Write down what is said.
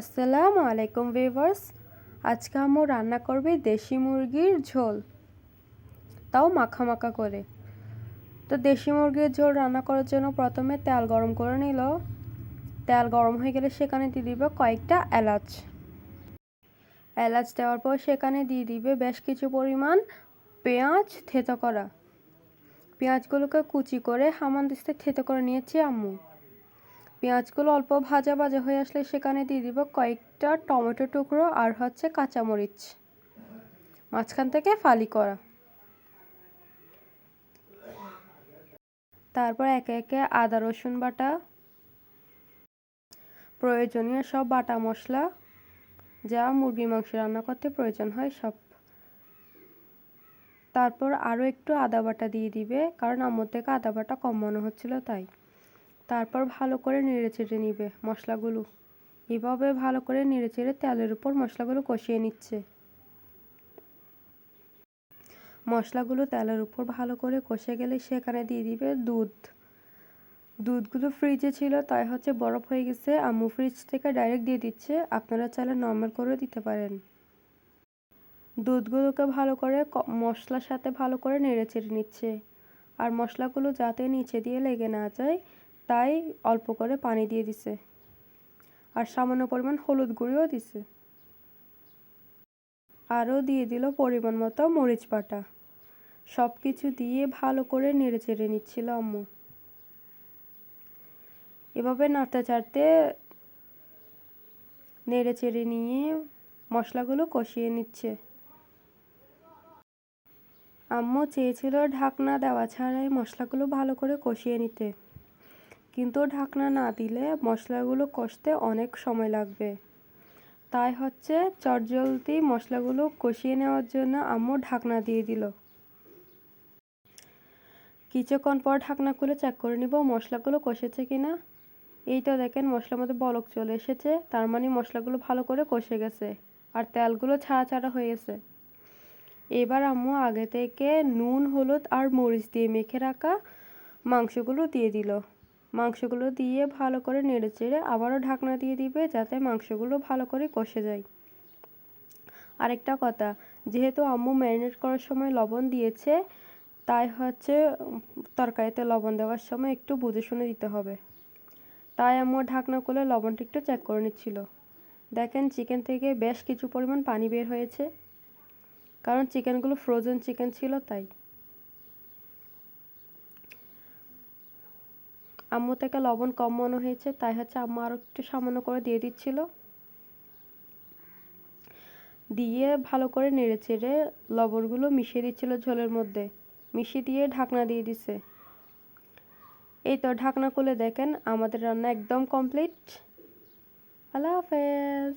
আসসালামু আলাইকুম ভিউয়ার্স। আজকে আম্মু রান্না করবে দেশি মুরগির ঝোল, তাও মাখা মাখা করে। তো দেশি মুরগির ঝোল রান্না করার জন্য প্রথমে তেল গরম করে নিল। তেল গরম হয়ে গেলে সেখানে দিয়ে দিবে কয়েকটা এলাচ। এলাচ দেওয়ার পর সেখানে দিয়ে দিবে বেশ কিছু পরিমাণ পেঁয়াজ থেতো করা। পেঁয়াজগুলোকে কুচি করে হামানদিস্তে থেতো করে নিয়েছি আম্মু। পেঁয়াজগুলো অল্প ভাজা ভাজা হয়ে আসলে সেখানে দিয়ে দিব কয়েকটা টমেটো টুকরো আর কাঁচামরিচ মাঝখান থেকে ফালি করা। তারপর একে একে আদা রসুন বাটা, প্রয়োজনীয় সব বাটা মশলা যা মুরগির মাংস রান্না করতে প্রয়োজন হয় সব। তারপর আরও একটু আদা বাটা দিয়ে দিবে, কারণ আম্মুর থেকে আদা বাটা কম মনে হচ্ছিল তাই। তারপর ভালো করে নেড়ে চেড়ে নিবে মশলাগুলো। এভাবে ভালো করে নেড়ে চেড়ে তেলের উপর মশলাগুলো কষিয়ে নিচ্ছে। মশলাগুলো তেলের উপর ভালো করে কষে গেলে সেখানে দিয়ে দিবে দুধগুলো ফ্রিজে ছিল তাই বরফ হয়ে গেছে। আম্মু ফ্রিজ থেকে ডাইরেক্ট দিয়ে দিচ্ছে, আপনারা চাইলে নর্মাল করেও দিতে পারেন। দুধগুলোকে ভালো করে মশলার সাথে ভালো করে নেড়ে চেড়ে নিচ্ছে। আর মশলাগুলো যাতে নিচে দিয়ে লেগে না যায় তাই অল্প করে পানি দিয়ে দিছে, আর সামান্য পরিমাণ হলুদ গুঁড়িও দিছে। আরও দিয়ে দিল পরিমাণ মতো মরিচ বাটা। সব কিছু দিয়ে ভালো করে নেড়ে চেড়ে নিচ্ছিল আম্মু। এভাবে নাড়তে চাড়তে নেড়ে চেড়ে নিয়ে মশলাগুলো কষিয়ে নিচ্ছে। আম্মু চেয়েছিল ঢাকনা দেওয়া ছাড়াই মশলাগুলো ভালো করে কষিয়ে নিতে, কিন্তু ঢাকনা না দিলে মশলাগুলো কষতে অনেক সময় লাগবে। তাই চটজলদি মশলাগুলো কষিয়ে নেওয়ার জন্য আম্মু ঢাকনা দিয়ে দিল। কিছুক্ষণ পর ঢাকনা খুলে চেক করে নিব মশলাগুলো কষেছে কিনা। এই তো দেখেন মশলার মধ্যে বলক চলে এসেছে, তার মানে মশলাগুলো ভালো করে কষে গেছে আর তেলগুলো ছাড়া ছাড়া হয়ে গেছে। এবার আম্মু আগে থেকে নুন হলুদ আর মরিচ দিয়ে মেখে রাখা মাংসগুলো দিয়ে দিল। মাংসগুলো দিয়ে ভালো করে নেড়ে চেড়ে আবারও ঢাকনা দিয়ে দিবে, যাতে মাংসগুলো ভালো করে কষে যায়। আরেকটা কথা, যেহেতু আম্মু ম্যারিনেট করার সময় লবণ দিয়েছে তাই তরকারিতে লবণ দেওয়ার সময় একটু বুঝে শুনে দিতে হবে। তাই আম্মু ঢাকনা খুলে লবণটা একটু চেক করে নিচ্ছিল। দেখেন চিকেন থেকে বেশ কিছু পরিমাণ পানি বের হয়েছে, কারণ চিকেনগুলো ফ্রোজেন চিকেন ছিল তাই। আম্মু থেকে লবণ কম মনে হয়েছে তাই আম্মু আরও একটু সামান্য করে দিয়ে দিচ্ছিল। দিয়ে ভালো করে নেড়ে চেড়ে লবণগুলো মিশিয়ে দিচ্ছিল ঝোলের মধ্যে, মিশিয়ে দিয়ে ঢাকনা দিয়ে দিছে। এই তো ঢাকনা খুলে দেখেন আমাদের রান্না একদম কমপ্লিট। আল্লাহ হাফেজ।